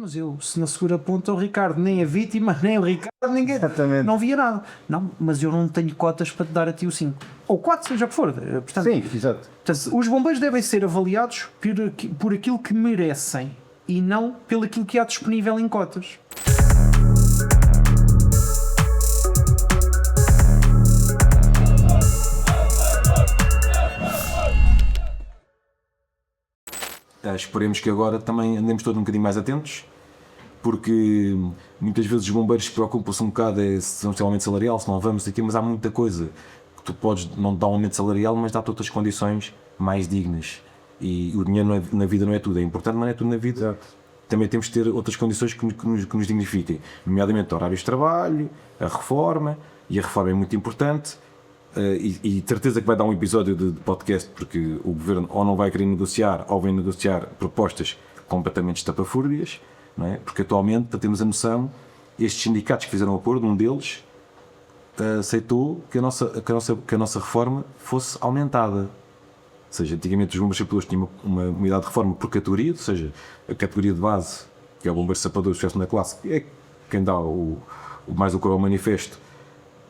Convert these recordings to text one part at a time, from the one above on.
mas eu, se na segura ponta o Ricardo, nem a vítima, nem o Ricardo, ninguém, Exatamente. não via nada. Não, mas eu não tenho cotas para te dar a ti o 5. Ou 4, seja o que for. Portanto, Sim, exato. portanto, os bombeiros devem ser avaliados por aquilo que merecem e não pelo aquilo que há disponível em cotas. Esperemos que agora também andemos todos um bocadinho mais atentos, porque muitas vezes os bombeiros preocupam-se um bocado se não tem aumento salarial, se não vamos aqui, mas há muita coisa que tu podes não dar um aumento salarial, mas dar-te outras condições mais dignas. E o dinheiro na vida não é tudo, é importante, mas não é tudo na vida. Exato. Também temos de ter outras condições que nos dignifiquem, nomeadamente horários de trabalho, a reforma, e a reforma é muito importante. E de certeza que vai dar um episódio de podcast, porque o governo ou não vai querer negociar ou vem negociar propostas completamente estapafúrdias, não é? Porque atualmente, para termos a noção, estes sindicatos que fizeram o acordo, um deles aceitou que a nossa reforma fosse aumentada. Ou seja, antigamente os bombeiros sapadores tinham uma unidade de reforma por categoria, ou seja, a categoria de base, que é o bombeiro sapador, sucesso na classe, que é quem dá o mais o coro ao manifesto,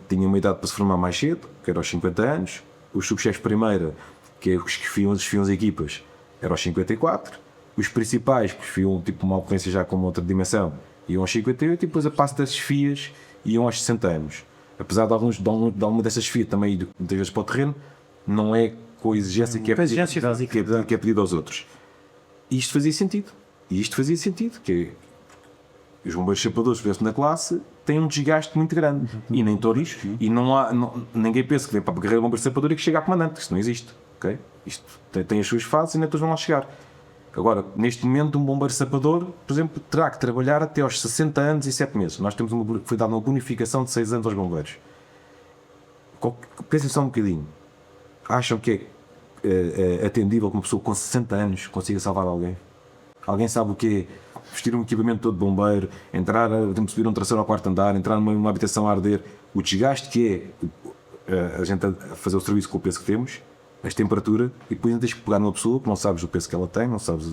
tinha uma idade para se formar mais cedo, que era aos 50 anos. Os subchefes de primeira, que é os que desfiam as equipas, eram aos 54. Os principais, que desfiam tipo uma ocorrência já com uma outra dimensão, iam aos 58, e depois a passo das desfias iam aos 60 anos. Apesar de alguma dessas desfias também ir muitas vezes para o terreno, não é com a exigência que é pedido aos outros. E isto fazia sentido. Que os bombeiros sapadores que estivessem na classe têm um desgaste muito grande. E nem todos, e ninguém pensa que vem para a carreira de bombeiro sapador e que chega a comandante. Isto não existe. Okay? Isto tem as suas fases e nem todos vão lá chegar. Agora, neste momento, um bombeiro sapador, por exemplo, terá que trabalhar até aos 60 anos e 7 meses. Nós temos foi dada uma bonificação de 6 anos aos bombeiros. Pensem só um bocadinho. Acham que é atendível que uma pessoa com 60 anos consiga salvar alguém? Alguém sabe o que é vestir um equipamento todo de bombeiro, entrar, subir um terceiro ao quarto andar, entrar numa habitação a arder, o desgaste que é a gente a fazer o serviço com o peso que temos, a temperatura, e depois tens que pegar numa pessoa que não sabes o peso que ela tem, não sabes,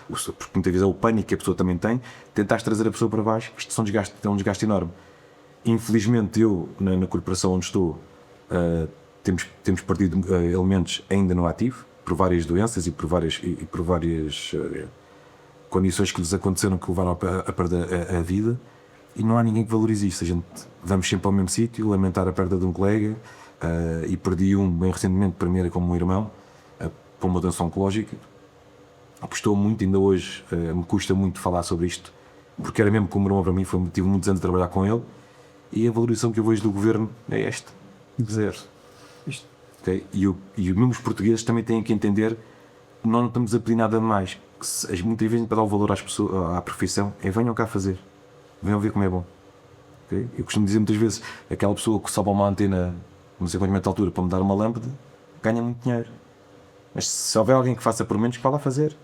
porque muitas vezes é o pânico que a pessoa também tem, tentares trazer a pessoa para baixo, isto é um desgaste enorme. Infelizmente eu, na corporação onde estou, temos perdido elementos ainda no ativo, por várias doenças e por várias condições que lhes aconteceram que levaram a perder a vida, e não há ninguém que valorize isto. A gente vamos sempre ao mesmo sítio, lamentar a perda de um colega, e perdi bem recentemente, para mim era como um irmão, por uma doença oncológica. Custou muito, ainda hoje me custa muito falar sobre isto, porque era mesmo como um irmão para mim, tive muitos anos de trabalhar com ele, e a valorização que eu vejo do governo é esta, zero. Okay? E mesmo os portugueses também têm que entender que nós não estamos a pedir nada mais. Muitas vezes para dar o valor às pessoas, à profissão, venham cá fazer, venham ver como é bom. Okay? Eu costumo dizer muitas vezes, aquela pessoa que sobe uma antena, não sei quanto metros de altura, para me dar uma lâmpada, ganha muito dinheiro. Mas se houver alguém que faça por menos, que vá lá fazer.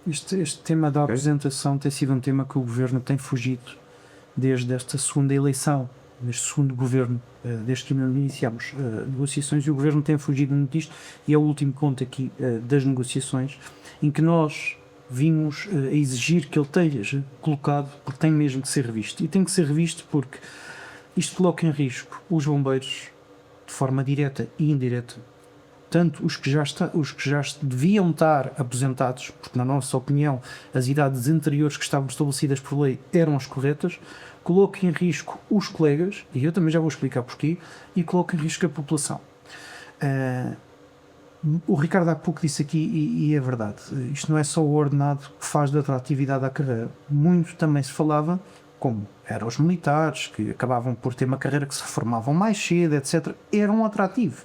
Este tema da apresentação tem sido um tema que o governo tem fugido desde esta segunda eleição, neste segundo governo, desde que iniciamos negociações, e o governo tem fugido muito disto, e é o último ponto aqui das negociações, em que nós vimos a exigir que ele esteja colocado, porque tem mesmo que ser revisto. E tem que ser revisto porque isto coloca em risco os bombeiros de forma direta e indireta. Tanto os que já deviam estar aposentados, porque na nossa opinião as idades anteriores que estavam estabelecidas por lei eram as corretas, coloca em risco os colegas, e eu também já vou explicar porquê, e coloca em risco a população. O Ricardo há pouco disse aqui, e é verdade, isto não é só o ordenado que faz da atratividade à carreira. Muito também se falava, como eram os militares, que acabavam por ter uma carreira que se reformavam mais cedo, etc. Era um atrativo.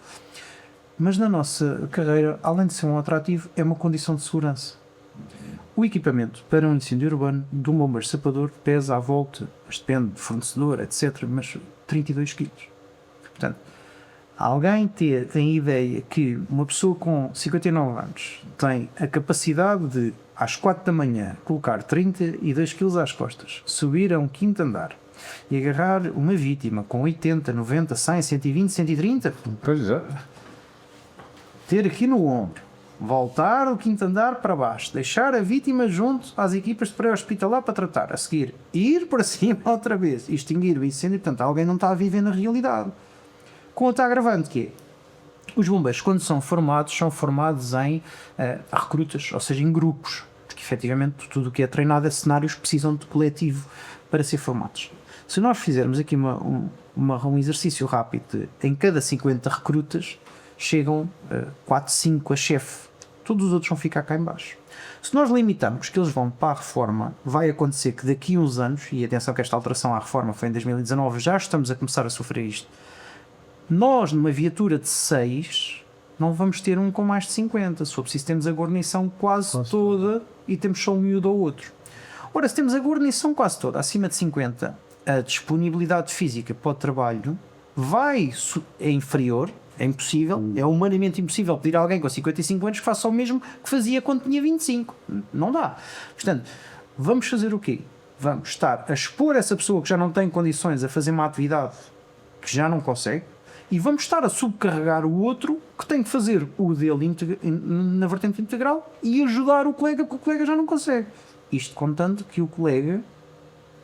Mas na nossa carreira, além de ser um atrativo, é uma condição de segurança. O equipamento para um incêndio urbano de um bombeiro sapador pesa à volta, mas depende do fornecedor, etc., mas 32 kg. Portanto, alguém tem a ideia que uma pessoa com 59 anos tem a capacidade de, às 4 da manhã, colocar 32 kg às costas, subir a um quinto andar e agarrar uma vítima com 80, 90, 100, 120, 130, Pois é. ter aqui no ombro voltar do quinto andar para baixo, deixar a vítima junto às equipas de pré-hospitalar para tratar, a seguir ir para cima outra vez, extinguir o incêndio. Portanto, alguém não está a viver na realidade. Com outra agravante que é, os bombeiros, quando são formados em recrutas, ou seja, em grupos, porque efetivamente tudo o que é treinado é cenários que precisam de coletivo para ser formados. Se nós fizermos aqui um exercício rápido de, em cada 50 recrutas chegam 4, 5 a chefe, todos os outros vão ficar cá em baixo. Se nós limitarmos que eles vão para a reforma, vai acontecer que daqui a uns anos, e atenção que esta alteração à reforma foi em 2019, já estamos a começar a sofrer isto, nós numa viatura de 6 não vamos ter um com mais de 50, se for preciso temos a guarnição quase toda e temos só um miúdo ou outro. Ora, se temos a guarnição quase toda acima de 50, a disponibilidade física para o trabalho é inferior, é impossível, é humanamente impossível pedir a alguém com 55 anos que faça o mesmo que fazia quando tinha 25. Não dá. Portanto, vamos fazer o quê? Vamos estar a expor essa pessoa que já não tem condições a fazer uma atividade que já não consegue, e vamos estar a subcarregar o outro que tem que fazer o dele na vertente integral e ajudar o colega porque o colega já não consegue. Isto contando que o colega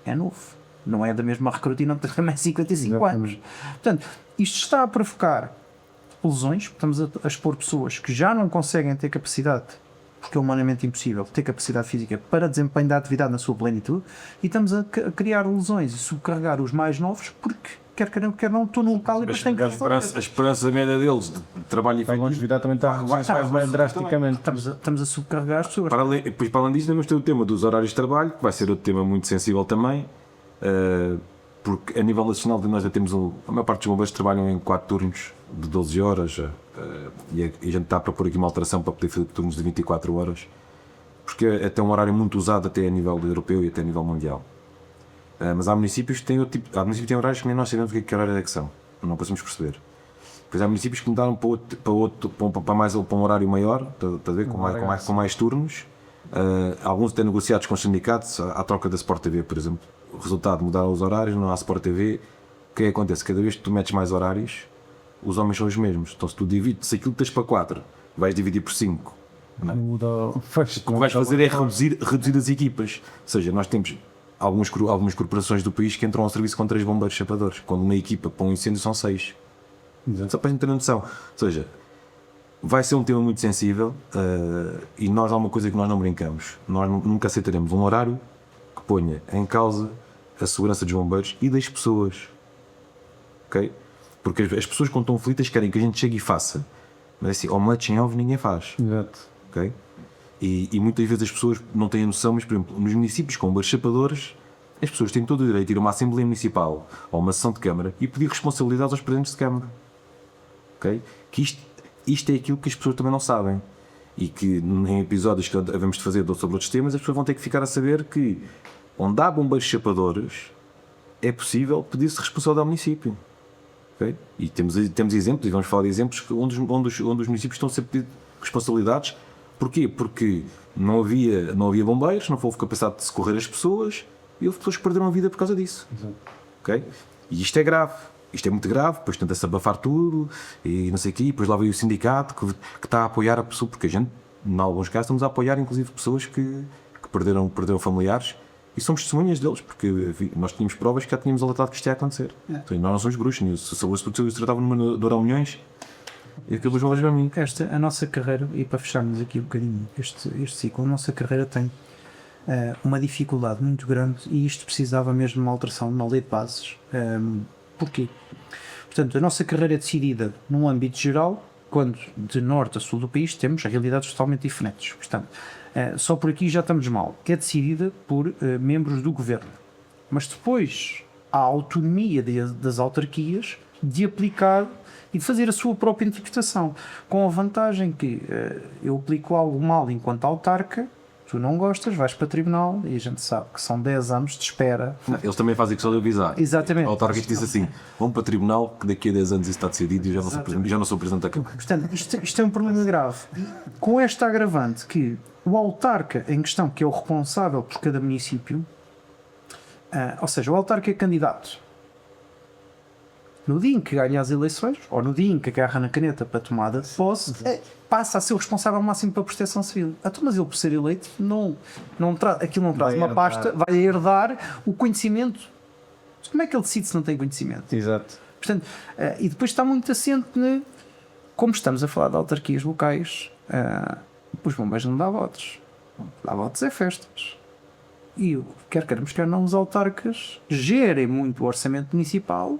é novo, não é da mesma recruta e não tem também 55 anos. Portanto, isto está a provocar lesões, estamos a expor pessoas que já não conseguem ter capacidade, porque é humanamente impossível ter capacidade física para desempenho da atividade na sua plenitude, e estamos a criar lesões e subcarregar os mais novos porque quer não, estou no local e depois tenho que a esperança média deles de trabalho e a longevidade também está a reduzir drasticamente. Estamos a subcarregar as pessoas. Para além disso, temos o tema dos horários de trabalho, que vai ser outro tema muito sensível também, porque a nível nacional nós já temos a maior parte dos bombeiros trabalham em 4 turnos de 12 horas e a gente está a propor aqui uma alteração para poder fazer turnos de 24 horas, porque é até um horário muito usado até a nível europeu e até a nível mundial. Mas há municípios que têm outro tipo, há municípios que têm horários que nem nós sabemos o que horário é que são, não conseguimos perceber. Depois há municípios que mudaram para um horário maior, está a ver, com mais turnos. Alguns têm negociados com os sindicatos à troca da Sport TV, por exemplo. O resultado, mudaram os horários, não há Sport TV. O que é que acontece? Cada vez que tu metes mais horários, os homens são os mesmos. Então se tu divides, se aquilo que tens para 4, vais dividir por 5. O que vais fazer é reduzir as equipas. Ou seja, nós temos algumas corporações do país que entram ao serviço com 3 bombeiros chapadores, quando uma equipa para um incêndio são 6. Só para a gente ter noção. Ou seja, vai ser um tema muito sensível e nós há uma coisa que nós não brincamos. Nós nunca aceitaremos um horário que ponha em causa a segurança dos bombeiros e das pessoas. Ok? Porque as pessoas quando estão aflitas querem que a gente chegue e faça. Mas assim, omeletes em ovos ninguém faz. Exato. Ok? E muitas vezes as pessoas não têm a noção, mas por exemplo, nos municípios com bombeiros chapadores, as pessoas têm todo o direito de ir a uma Assembleia Municipal ou uma sessão de Câmara e pedir responsabilidades aos presidentes de Câmara. Okay? Que isto é aquilo que as pessoas também não sabem. E que em episódios que havemos de fazer sobre outros temas, as pessoas vão ter que ficar a saber que onde há bombeiros chapadores é possível pedir-se responsabilidade ao município. Okay? E temos exemplos, e vamos falar de exemplos onde os municípios estão a ser pedidos responsabilidades. Porquê? Porque não havia bombeiros, não houve capacidade de socorrer as pessoas e houve pessoas que perderam a vida por causa disso. Okay? E isto é grave. Isto é muito grave, depois tenta-se abafar tudo e não sei o quê, depois lá veio o sindicato que está a apoiar a pessoa, porque a gente, em alguns casos, estamos a apoiar inclusive pessoas que perderam familiares e somos testemunhas deles, porque nós tínhamos provas que já tínhamos alertado que isto ia acontecer. Então, nós não somos bruxos, se eu tratava numa de Milhões e aquilo dos valores para mim. A nossa carreira, e para fecharmos aqui um bocadinho este ciclo, a nossa carreira tem uma dificuldade muito grande e isto precisava mesmo de uma alteração na lei de bases. Porquê? Portanto, a nossa carreira é decidida num âmbito geral, quando de norte a sul do país temos realidades totalmente diferentes. Portanto, só por aqui já estamos mal, que é decidida por membros do governo. Mas depois há a autonomia das autarquias de aplicar e de fazer a sua própria interpretação, com a vantagem que eu aplico algo mal enquanto autarca, tu não gostas, vais para tribunal e a gente sabe que são 10 anos de espera. Eles também fazem questão de avisar. Exatamente. O autarca diz assim, vamos para o tribunal que daqui a 10 anos isso está decidido e já não sou presidente da Câmara. Portanto, isto é um problema grave. Com esta agravante que o autarca em questão, que é o responsável por cada município, ou seja, o autarca é candidato. no dia em que ganha as eleições, ou no dia em que agarra na caneta para tomada de posse, passa a ser o responsável máximo para a proteção civil. Então, mas ele, por ser eleito, aquilo não traz uma pasta, vai herdar o conhecimento. Como é que ele decide se não tem conhecimento? Exato. Portanto, e depois está muito assente, como estamos a falar de autarquias locais, os bombeiros não dão votos. Dá votos é festas. E quer queiramos, quer não, os autarcas gerem muito o orçamento municipal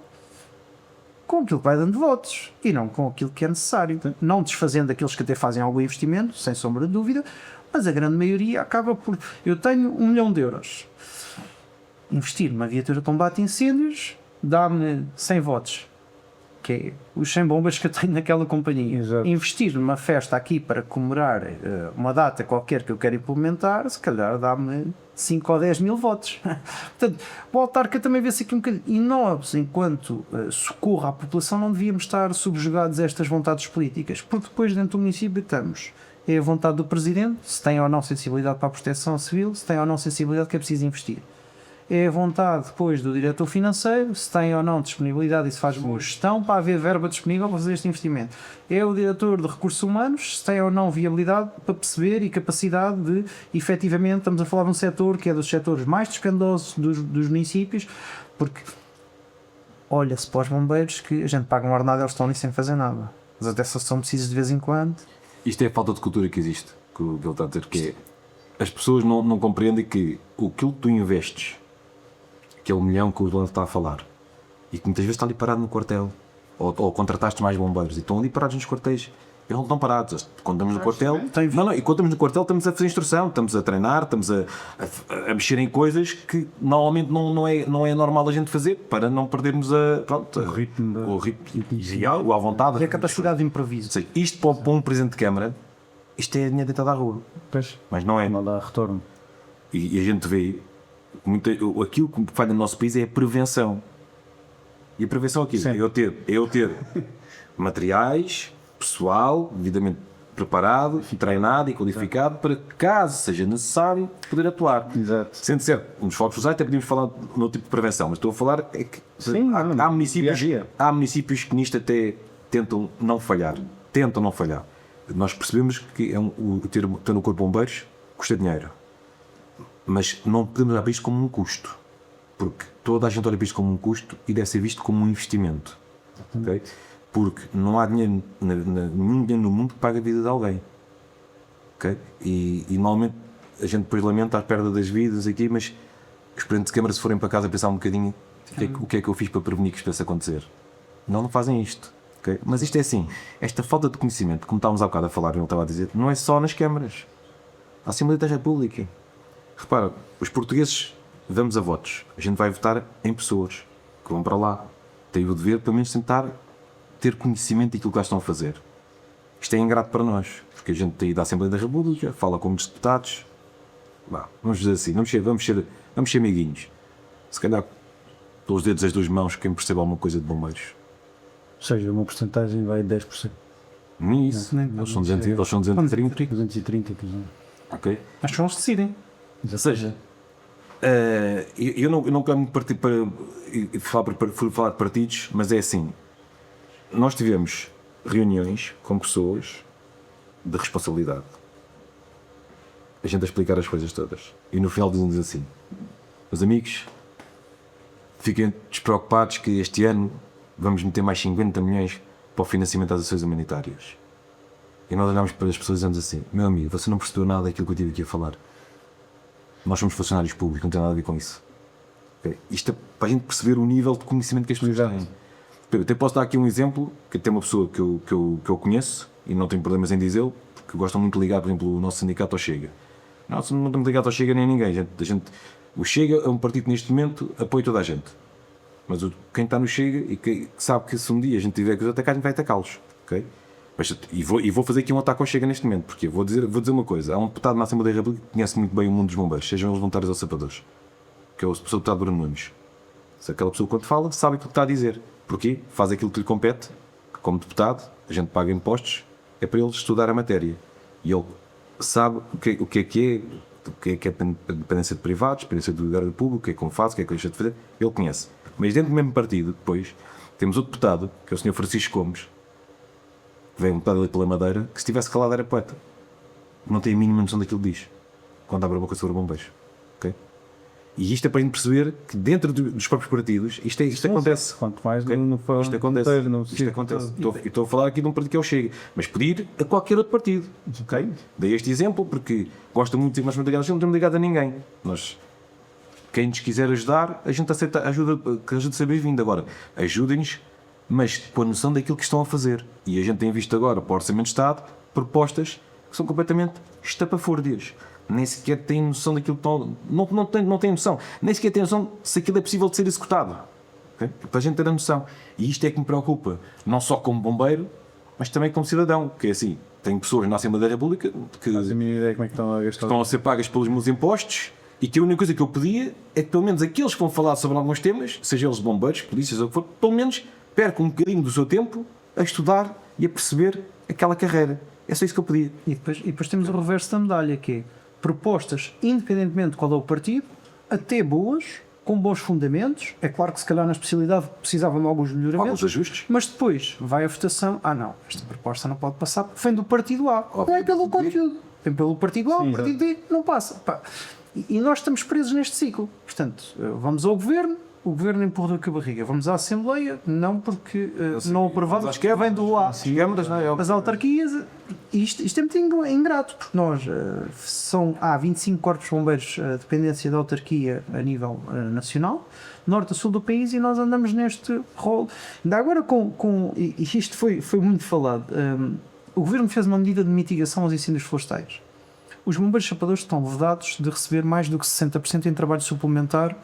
com aquilo que vai dando votos e não com aquilo que é necessário. Não desfazendo aqueles que até fazem algum investimento, sem sombra de dúvida, mas a grande maioria acaba por... Eu tenho 1 milhão de euros. Investir numa viatura de combate a incêndios dá-me 100 votos. Que é os 100 bombas que eu tenho naquela companhia. Exato. Investir numa festa aqui para comemorar uma data qualquer que eu quero implementar, se calhar dá-me 5 ou 10 mil votos. Portanto, o autarca também vê-se aqui um bocadinho. E nós, enquanto socorro à população, não devíamos estar subjugados a estas vontades políticas, porque depois dentro do município estamos. É a vontade do Presidente, se tem ou não sensibilidade para a proteção civil, se tem ou não sensibilidade que é preciso investir. É a vontade depois do diretor financeiro, se tem ou não disponibilidade e se faz boa gestão para haver verba disponível para fazer este investimento. É o diretor de recursos humanos, se tem ou não viabilidade para perceber e capacidade de, efetivamente, estamos a falar de um setor que é dos setores mais dispendiosos dos municípios, porque olha-se para os bombeiros que a gente paga um ordenado e eles estão ali sem fazer nada. Mas até só são precisos de vez em quando. Isto é a falta de cultura que existe, que ele está a dizer, que é, as pessoas não compreendem que aquilo que tu investes, aquele milhão que o Lando está a falar, e que muitas vezes está ali parado no quartel, ou contrataste mais bombeiros, e estão ali parados nos quartéis, eles não estão parados. Quando estamos no quartel, e quando estamos no quartel estamos a fazer instrução, estamos a treinar, estamos a mexer em coisas que normalmente não é normal a gente fazer, para não perdermos o ritmo e à vontade. E a capacidade de improviso. Seja, isto para um presidente de Câmara, isto é dinheiro deitado à rua. Pois. Mas não é. Não dá retorno. E a gente vê, aquilo que falha no nosso país é a prevenção. E a prevenção aqui é eu ter materiais, pessoal, devidamente preparado, treinado e qualificado para, caso seja necessário, poder atuar. Exato. Sendo certo, nos focos sociais até podíamos falar de outro tipo de prevenção, mas estou a falar é que há municípios que nisto até tentam não falhar. Nós percebemos que ter no corpo de bombeiros custa dinheiro. Mas não podemos olhar para isto como um custo, porque toda a gente olha para isto como um custo e deve ser visto como um investimento, okay? Porque não há dinheiro, nenhum dinheiro no mundo que pague a vida de alguém, okay? E normalmente a gente depois lamenta a perda das vidas aqui, mas os presidentes de Câmara, se forem para casa pensar um bocadinho o que é que eu fiz para prevenir que isto possa acontecer, não fazem isto, okay? Mas isto é assim, esta falta de conhecimento, como estávamos há bocado a falar, eu estava a dizer, não é só nas câmaras, a Assembleia da República. Repara, os portugueses vamos a votos. A gente vai votar em pessoas que vão para lá. Tem o dever, pelo menos, tentar ter conhecimento daquilo que lá estão a fazer. Isto é ingrato para nós, porque a gente tem ido à Assembleia da República, fala como os deputados. Vamos dizer assim, vamos ser amiguinhos. Se calhar, pelos dedos das 2 mãos, quem percebe alguma coisa de bombeiros. Ou seja, uma porcentagem vai 10%. Nem isso, nem. Eles são 230. 230, ok. Mas são eles que decidem. Ou seja, eu não quero muito partir falar de partidos, mas é assim, nós tivemos reuniões com pessoas de responsabilidade, a gente a explicar as coisas todas, e no final dizem-nos assim, meus amigos, fiquem despreocupados que este ano vamos meter mais 50 milhões para o financiamento das ações humanitárias. E nós olhamos para as pessoas e dizemos assim, meu amigo, você não percebeu nada daquilo que eu tive aqui a falar. Nós somos funcionários públicos, não tem nada a ver com isso. Okay? Isto é para a gente perceber o nível de conhecimento que as pessoas têm. Eu até posso dar aqui um exemplo, que tem uma pessoa que eu conheço, e não tenho problemas em dizê-lo, porque gostam muito de ligar, por exemplo, o nosso sindicato ao Chega. Não estamos ligados ao Chega nem a ninguém. O Chega é um partido que neste momento apoia toda a gente. Mas quem está no Chega e que sabe que se um dia a gente tiver que os atacar, a gente vai atacá-los. Okay? E vou fazer aqui um ataque ao Chega neste momento, porque vou dizer uma coisa, há um deputado na Assembleia da República que conhece muito bem o mundo dos bombeiros, sejam eles voluntários ou sapadores, que é o deputado Bruno Nunes. Se aquela pessoa quando fala, sabe aquilo que está a dizer. Porquê? Faz aquilo que lhe compete, que como deputado, a gente paga impostos, é para ele estudar a matéria. E ele sabe o que é dependência de privados, dependência do lugar público, o que é como faz, o que é que deixa de fazer, ele conhece. Mas dentro do mesmo partido, depois, Temos outro deputado, que é o Sr. Francisco Gomes, que vem um deputado ali pela Madeira, que se estivesse calado era poeta. Não tem a mínima noção daquilo que diz, quando abre a boca sobre bombeiros. Okay? E isto é para a gente perceber que dentro dos próprios partidos, isto acontece. Quanto mais Okay? no Isto acontece. Isto acontece. Estou a falar aqui de um partido que é o Chega, mas pedir a qualquer outro partido. Okay? Dei este exemplo porque gosto muito de ser mais ligado, não estamos ligados a ninguém. Nós, quem nos quiser ajudar, a gente aceita ajuda, que ajuda a ser bem-vindo. Agora, ajudem-nos, mas com a noção daquilo que estão a fazer. E a gente tem visto agora, para o Orçamento de Estado, propostas que são completamente estapafúrdias. Nem sequer têm noção daquilo que estão. Não têm noção. Nem sequer têm noção se aquilo é possível de ser executado. Okay? Para a gente ter a noção. E isto é que me preocupa. Não só como bombeiro, mas também como cidadão. Que é assim, tenho pessoas na Assembleia da República que Faz a minha ideia como é que estão a gastar. estão a ser pagas pelos meus impostos e que a única coisa que eu pedia é que pelo menos aqueles que vão falar sobre alguns temas, seja eles bombeiros, polícias ou o que for, pelo menos percam um bocadinho do seu tempo a estudar e a perceber aquela carreira. É só isso que eu pedia. E depois temos o reverso da medalha, que é propostas, independentemente de qual é o partido, até boas, com bons fundamentos. É claro que se calhar na especialidade precisavam de alguns melhoramentos, Alguns ajustes. mas depois vai a votação, não, esta proposta não pode passar porque vem do partido A. Não é pelo conteúdo, vem pelo partido A, o partido B não passa. Pá. E nós estamos presos neste ciclo. Portanto, vamos ao governo, o governo empurra com a barriga. Vamos à Assembleia, não porque não aprovamos, acho que é, vem do A. câmaras, não é? As autarquias, isto é muito ingrato, porque nós há 25 corpos de bombeiros, dependência da autarquia a nível nacional, norte a sul do país, e nós andamos neste rol. Ainda agora, e isto foi muito falado, o governo fez uma medida de mitigação aos incêndios florestais. Os bombeiros chapadores estão vedados de receber mais do que 60% em trabalho suplementar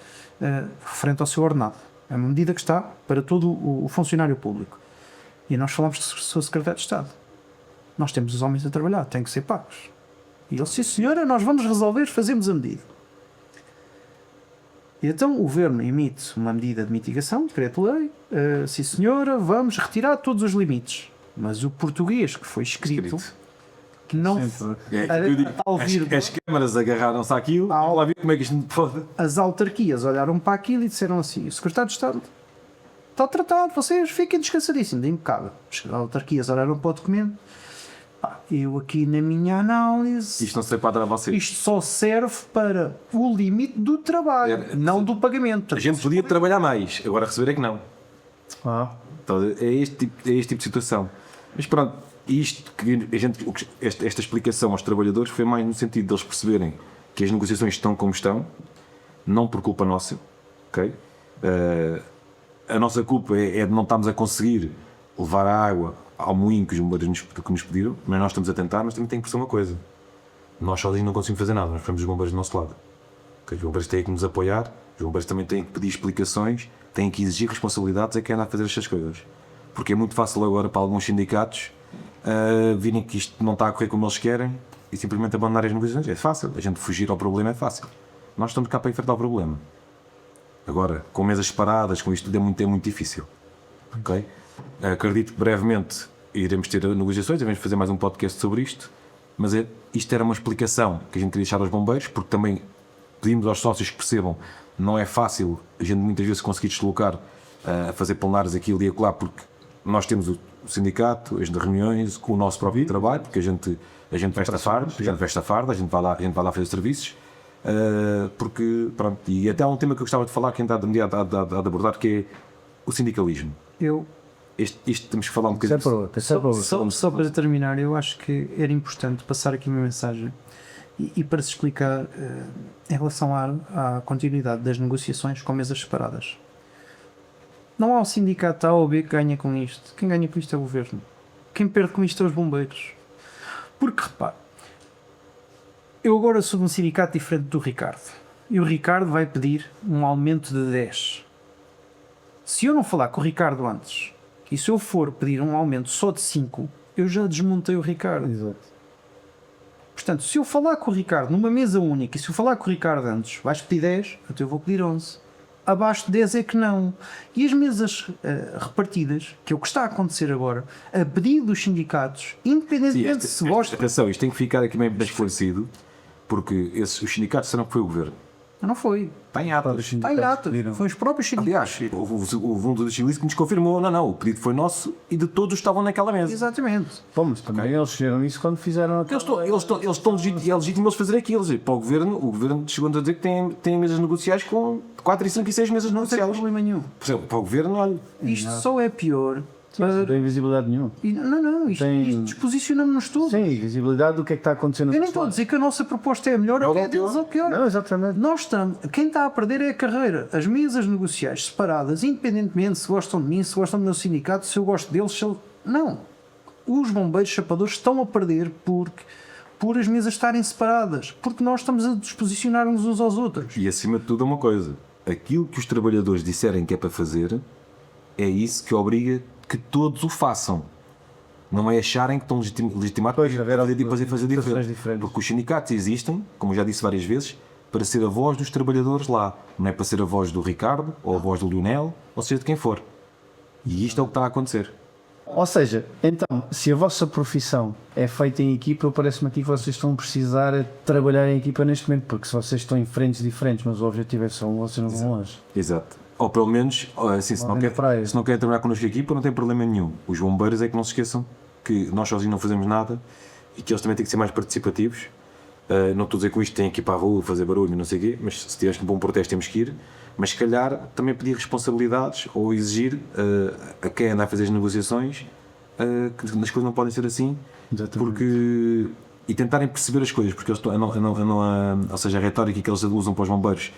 referente ao seu ordenado. É uma medida que está para todo o funcionário público. E nós falamos que sou secretário de Estado. Nós temos os homens a trabalhar, têm que ser pagos. E ele, sim senhora, nós vamos resolver, fazemos a medida. E então o governo emite uma medida de mitigação, decreto-lei, sim senhora, vamos retirar todos os limites. Mas o português que foi escrito que não As câmaras agarraram-se àquilo, lá ver como é que isto pode. As autarquias olharam para aquilo e disseram assim: o secretário de Estado está tratado, vocês fiquem descansadíssimos, impecável. As autarquias olharam para o documento. Eu aqui na minha análise, Isto não sei para dar a vocês. isto só serve para o limite do trabalho, não do pagamento. A gente podia trabalhar mais, agora receber é que não. Então, é este tipo de situação. Mas pronto, isto que esta explicação aos trabalhadores foi mais no sentido deles perceberem que as negociações estão como estão, não por culpa nossa, ok? A nossa culpa é de não estarmos a conseguir levar a água ao moinho que os bombeiros nos pediram, mas nós estamos a tentar, mas também tem que perceber uma coisa: nós sozinhos não conseguimos fazer nada, nós precisamos dos bombeiros do nosso lado. Okay? Os bombeiros têm que nos apoiar, os bombeiros também têm que pedir explicações, têm que exigir responsabilidades a quem anda a fazer estas coisas. Porque é muito fácil agora para alguns sindicatos virem que isto não está a correr como eles querem e simplesmente abandonar as negociações. É fácil, a gente fugir ao problema é fácil. Nós estamos cá para enfrentar o problema. Agora, com mesas separadas, com isto tudo é muito difícil. Okay? Acredito que brevemente iremos ter negociações, iremos fazer mais um podcast sobre isto, mas isto era uma explicação que a gente queria deixar aos bombeiros, porque também pedimos aos sócios que percebam, não é fácil a gente muitas vezes conseguir deslocar a fazer plenários aqui e acolá, porque nós temos o sindicato, as reuniões com o nosso próprio trabalho, porque a gente veste a farda, a gente vai lá fazer serviços, porque, pronto, e até há um tema que eu gostava de falar, que ainda há de abordar, que é o sindicalismo. Isto temos que falar um bocadinho. Só para terminar, eu acho que era importante passar aqui uma mensagem e para se explicar em relação à continuidade das negociações com mesas separadas. Não há o sindicato A ou B que ganha com isto. Quem ganha com isto é o governo. Quem perde com isto é os bombeiros. Porque, repare, eu agora sou de um sindicato diferente do Ricardo. E o Ricardo vai pedir um aumento de 10. Se eu não falar com o Ricardo antes, e se eu for pedir um aumento só de 5, eu já desmontei o Ricardo. Exato. Portanto, se eu falar com o Ricardo numa mesa única, e se eu falar com o Ricardo antes, vais pedir 10, então eu vou pedir 11. Abaixo de 10 é que não. E as mesas repartidas, que é o que está a acontecer agora, a pedido dos sindicatos, independentemente se gosta... Atenção, isto tem que ficar aqui bem esclarecido, porque os sindicatos disseram que foi o governo. Não foi. Está em atas. Está em ata. Foi os próprios sindicatos. Aliás, houve um dos chilistas que nos confirmou, não, o pedido foi nosso e de todos estavam naquela mesa. Exatamente. Pô, mas também eles fizeram isso quando fizeram Eles estão é legítimo eles fazerem aquilo. Para o governo chegou-nos a dizer que tem mesas negociais com 4, 5 e 6 mesas Não tem negociais. problema nenhum. Por exemplo, para o governo, olha, Isto só é pior. Não tem visibilidade nenhuma. Isto Tem- desposicionamos-nos tudo. Sim, visibilidade do que é que está acontecendo. Eu nem estou a dizer que a nossa proposta é a melhor ou que é deles ou pior. Não, exatamente. Nós estamos, quem está a perder é a carreira. As mesas negociais separadas, independentemente se gostam de mim, se gostam do meu sindicato, se eu gosto deles, se eu... Não. Os bombeiros chapadores estão a perder por as mesas estarem separadas. Porque nós estamos a desposicionar-nos uns aos outros. e acima de tudo uma coisa, aquilo que os trabalhadores disserem que é para fazer, é isso que obriga que todos o façam. Não é acharem que estão legitimados Pois, haver fazer situações diferente. diferentes. Porque os sindicatos existem, como já disse várias vezes, para ser a voz dos trabalhadores lá. Não é para ser a voz do Ricardo, ou a voz do Lionel, ou seja, de quem for. E isto é o que está a acontecer. Ou seja, então, se a vossa profissão é feita em equipa, parece-me aqui que vocês estão a precisar de trabalhar em equipa neste momento, porque se vocês estão em frentes diferentes, mas o objetivo é só um, vocês não vão longe. Exato. Ou pelo menos, assim, se não Vão na praia. querem trabalhar connosco aqui, não tem problema nenhum. Os bombeiros é que não se esqueçam que nós sozinhos não fazemos nada e que eles também têm que ser mais participativos. Não estou a dizer que com isto têm que ir para a rua fazer barulho, não sei o quê, mas se tiveres que ir para um protesto temos que ir. Mas se calhar também pedir responsabilidades ou exigir a quem anda a fazer as negociações que as coisas não podem ser assim. Exatamente. Porque e tentarem perceber as coisas, porque eles estão, ou seja, a retórica que eles usam para os bombeiros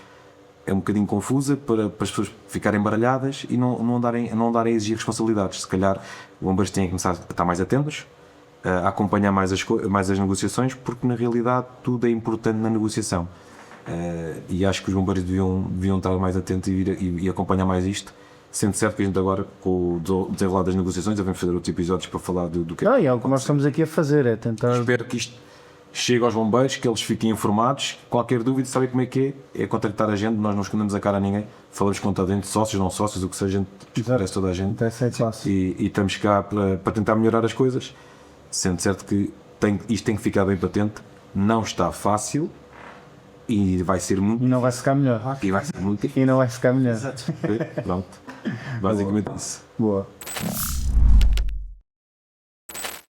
é um bocadinho confusa para as pessoas ficarem baralhadas e não andarem a exigir responsabilidades. Se calhar os bombeiros têm que começar a estar mais atentos, a acompanhar mais as negociações, porque na realidade tudo é importante na negociação. E acho que os bombeiros deviam estar mais atentos e acompanhar mais isto, sendo certo que a gente agora, com o desenrolar das negociações, devemos fazer outros episódios para falar do que Não, e é o que nós estamos aqui a fazer, é tentar... Espero que isto chegue aos bombeiros, que eles fiquem informados. Qualquer dúvida, sabem como é que é contactar a gente. Nós não escondemos a cara a ninguém, falamos com toda a gente, sócios, não sócios, o que seja, a gente esclarece toda a gente. Interessa é fácil. E estamos cá para tentar melhorar as coisas, sendo certo que isto tem que ficar bem patente. Não está fácil e vai ser muito. E não vai ficar melhor. E vai ser muito E não vai ficar melhor. Pronto. Basicamente isso. Boa.